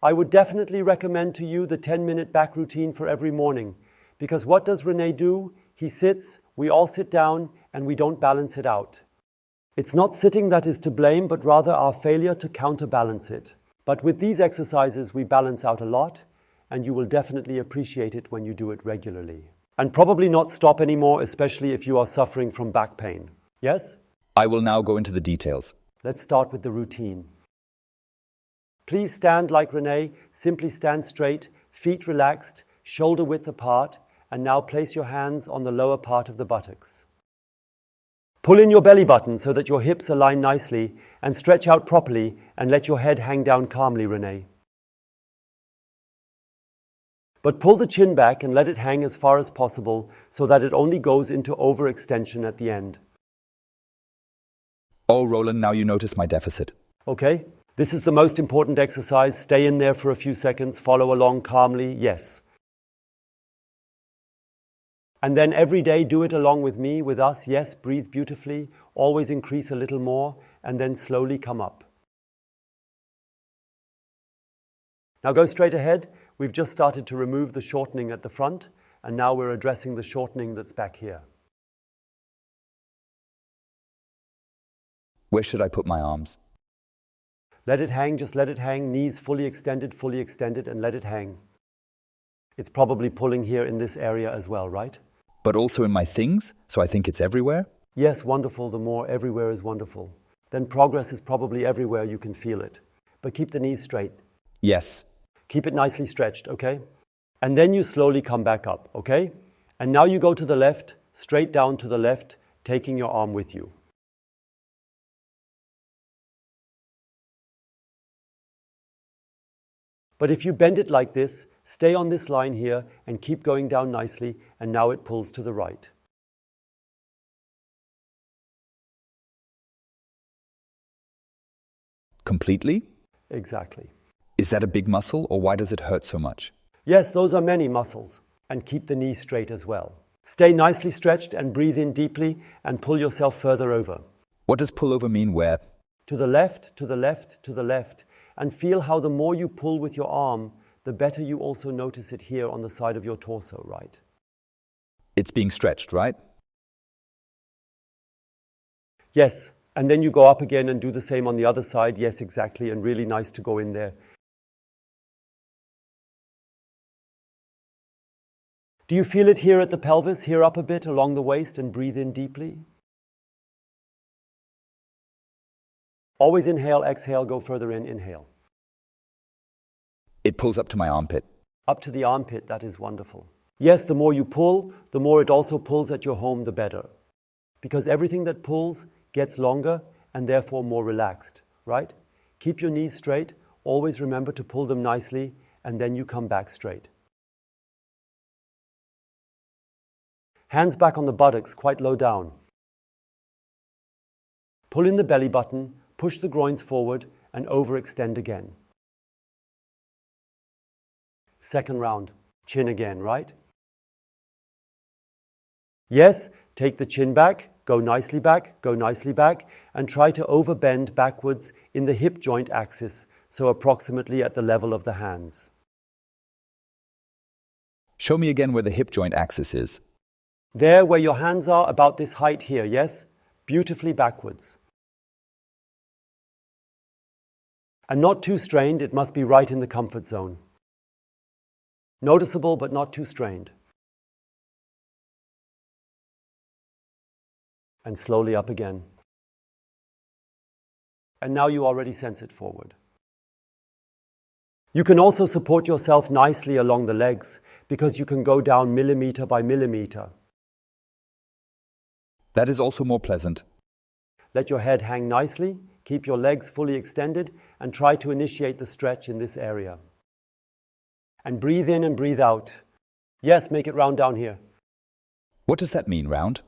I would definitely recommend to you the 10-minute back routine for every morning, because what does Rene do? He sits, we all sit down, and we don't balance it out. It's not sitting that is to blame, but rather our failure to counterbalance it. But with these exercises, we balance out a lot, and you will definitely appreciate it when you do it regularly. And probably not stop anymore, especially if you are suffering from back pain. Yes? I will now go into the details. Let's start with the routine. Please stand like Rene, simply stand straight, feet relaxed, shoulder width apart, and now place your hands on the lower part of the buttocks. Pull in your belly button so that your hips align nicely and stretch out properly and let your head hang down calmly, Rene. But pull the chin back and let it hang as far as possible so that it only goes into overextension at the end. Oh, Roland, now you notice my deficit. Okay, this is the most important exercise. Stay in there for a few seconds, follow along calmly, yes. And then every day do it along with me, with us, yes, breathe beautifully, always increase a little more, and then slowly come up. Now go straight ahead. We've just started to remove the shortening at the front, and now we're addressing the shortening that's back here. Where should I put my arms? Let it hang, just let it hang, knees fully extended, and let it hang. It's probably pulling here in this area as well, right? But also in my things, so I think it's everywhere? Yes, wonderful. The more everywhere is wonderful. Then progress is probably everywhere, you can feel it. But keep the knees straight. Yes. Keep it nicely stretched, okay? And then you slowly come back up, okay? And now you go to the left, straight down to the left, taking your arm with you. But if you bend it like this, stay on this line here and keep going down nicely, and now it pulls to the right. Completely? Exactly. Is that a big muscle, or why does it hurt so much? Yes, those are many muscles. And keep the knee straight as well. Stay nicely stretched and breathe in deeply and pull yourself further over. What does pull over mean where? To the left, to the left, to the left. And feel how the more you pull with your arm, the better you also notice it here on the side of your torso, right? It's being stretched, right? Yes, and then you go up again and do the same on the other side. Yes, exactly, and really nice to go in there. Do you feel it here at the pelvis, here up a bit along the waist, and breathe in deeply? Always inhale, exhale, go further in, inhale. It pulls up to my armpit. Up to the armpit, that is wonderful. Yes, the more you pull, the more it also pulls at your home, the better. Because everything that pulls gets longer and therefore more relaxed, right? Keep your knees straight, always remember to pull them nicely, and then you come back straight. Hands back on the buttocks, quite low down. Pull in the belly button, push the groins forward, and overextend again. Second round, chin again, right? Yes, take the chin back, go nicely back, and try to overbend backwards in the hip joint axis, so approximately at the level of the hands. Show me again where the hip joint axis is. There, where your hands are, about this height here, yes? Beautifully backwards. And not too strained, it must be right in the comfort zone. Noticeable, but not too strained. And slowly up again. And now you already sense it forward. You can also support yourself nicely along the legs, because you can go down millimeter by millimeter. That is also more pleasant. Let your head hang nicely, keep your legs fully extended, and try to initiate the stretch in this area. And breathe in and breathe out. Yes, make it round down here. What does that mean, round?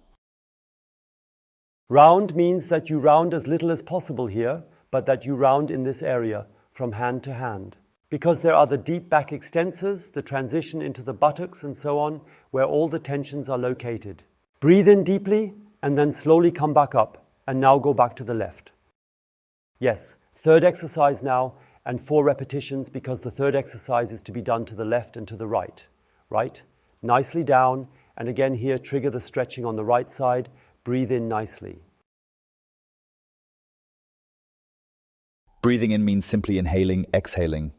Round means that you round as little as possible here, but that you round in this area, from hand to hand. Because there are the deep back extensors, the transition into the buttocks and so on, where all the tensions are located. Breathe in deeply, and then slowly come back up, and now go back to the left. Yes, third exercise now, and 4 repetitions because the third exercise is to be done to the left and to the right. Right? Nicely down, and again here, trigger the stretching on the right side. Breathe in nicely. Breathing in means simply inhaling, exhaling.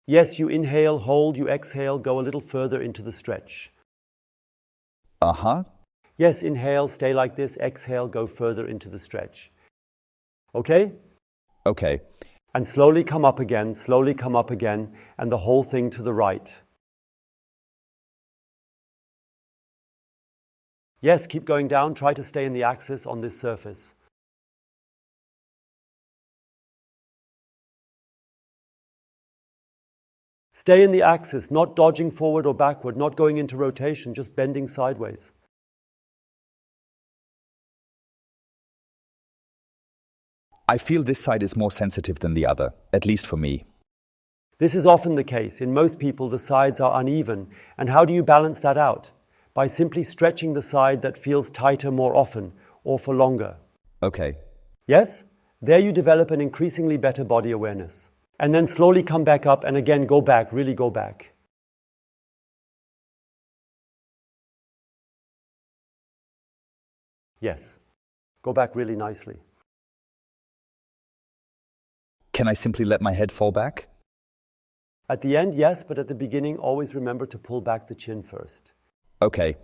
Yes, you inhale, hold, you exhale, go a little further into the stretch. Uh-huh. Yes, inhale, stay like this, exhale, go further into the stretch. Okay? Okay. And slowly come up again, and the whole thing to the right. Yes, keep going down, try to stay in the axis on this surface. Stay in the axis, not dodging forward or backward, not going into rotation, just bending sideways. I feel this side is more sensitive than the other, at least for me. This is often the case. In most people, the sides are uneven. And how do you balance that out? By simply stretching the side that feels tighter more often or for longer. Okay. Yes? There you develop an increasingly better body awareness. And then slowly come back up and again go back, really go back. Yes. Go back really nicely. Can I simply let my head fall back? At the end, yes, but at the beginning, always remember to pull back the chin first. Okay.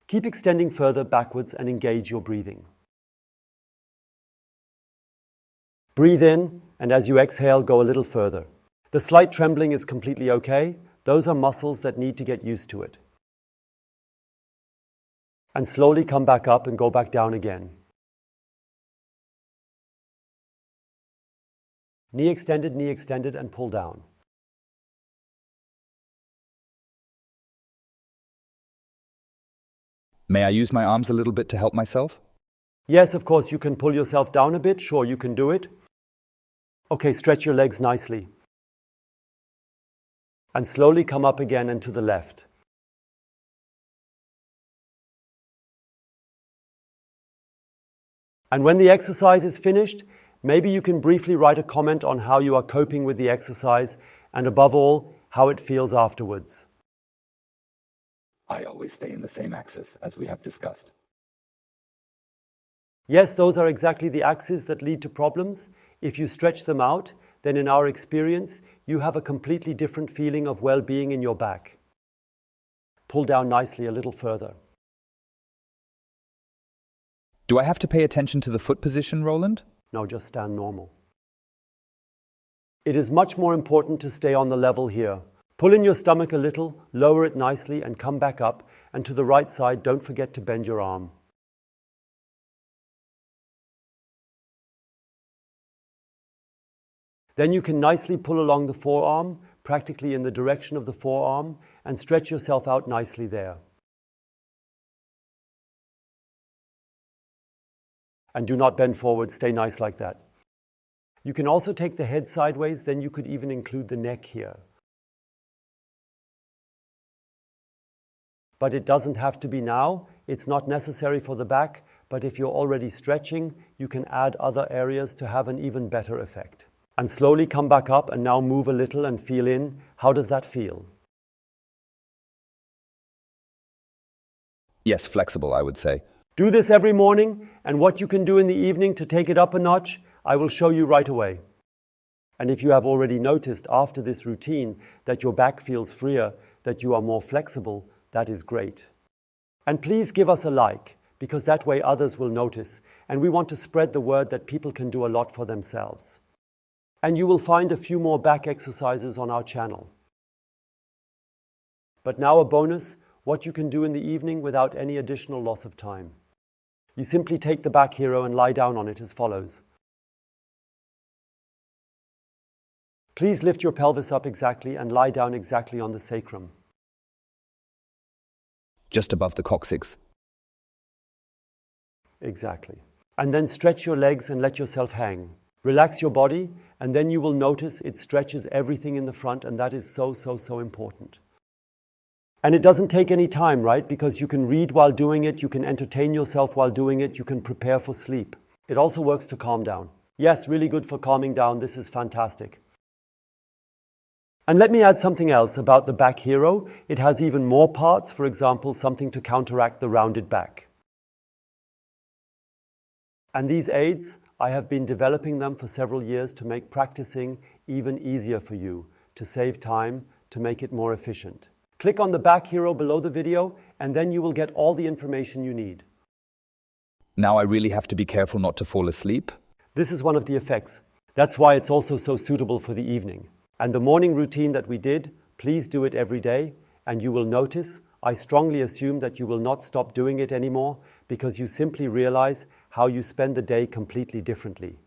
Keep extending further backwards and engage your breathing. Breathe in, and as you exhale, go a little further. The slight trembling is completely okay. Those are muscles that need to get used to it. And slowly come back up and go back down again. Knee extended, and pull down. May I use my arms a little bit to help myself? Yes, of course, you can pull yourself down a bit. Sure, you can do it. Okay, stretch your legs nicely. And slowly come up again and to the left. And when the exercise is finished, maybe you can briefly write a comment on how you are coping with the exercise and above all, how it feels afterwards. I always stay in the same axis, as we have discussed. Yes, those are exactly the axes that lead to problems. If you stretch them out, then in our experience, you have a completely different feeling of well-being in your back. Pull down nicely a little further. Do I have to pay attention to the foot position, Roland? No, just stand normal. It is much more important to stay on the level here. Pull in your stomach a little, lower it nicely and come back up. And to the right side, don't forget to bend your arm. Then you can nicely pull along the forearm, practically in the direction of the forearm, and stretch yourself out nicely there. And do not bend forward, stay nice like that. You can also take the head sideways, then you could even include the neck here. But it doesn't have to be now, it's not necessary for the back, but if you're already stretching, you can add other areas to have an even better effect. And slowly come back up and now move a little and feel in. How does that feel? Yes, flexible, I would say. Do this every morning, and what you can do in the evening to take it up a notch, I will show you right away. And if you have already noticed after this routine that your back feels freer, that you are more flexible, that is great. And please give us a like, because that way others will notice, and we want to spread the word that people can do a lot for themselves. And you will find a few more back exercises on our channel. But now a bonus, what you can do in the evening without any additional loss of time. You simply take the back hero and lie down on it as follows. Please lift your pelvis up exactly and lie down exactly on the sacrum. Just above the coccyx. Exactly. And then stretch your legs and let yourself hang. Relax your body, and then you will notice it stretches everything in the front, and that is so important. And it doesn't take any time, right? Because you can read while doing it, you can entertain yourself while doing it, you can prepare for sleep. It also works to calm down. Yes, really good for calming down. This is fantastic. And let me add something else about the back hero. It has even more parts, for example, something to counteract the rounded back. And these aids, I have been developing them for several years to make practicing even easier for you, to save time, to make it more efficient. Click on the back hero below the video, and then you will get all the information you need. Now I really have to be careful not to fall asleep? This is one of the effects. That's why it's also so suitable for the evening. And the morning routine that we did, please do it every day, and you will notice, I strongly assume that you will not stop doing it anymore because you simply realize how you spend the day completely differently.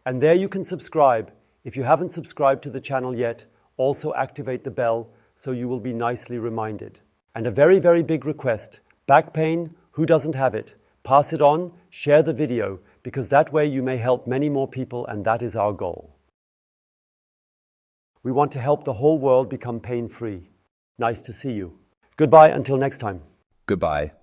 And there you can subscribe. If you haven't subscribed to the channel yet, also activate the bell so you will be nicely reminded. And a very, very big request, back pain, who doesn't have it? Pass it on, share the video, because that way you may help many more people, and that is our goal. We want to help the whole world become pain-free. Nice to see you. Goodbye until next time. Goodbye.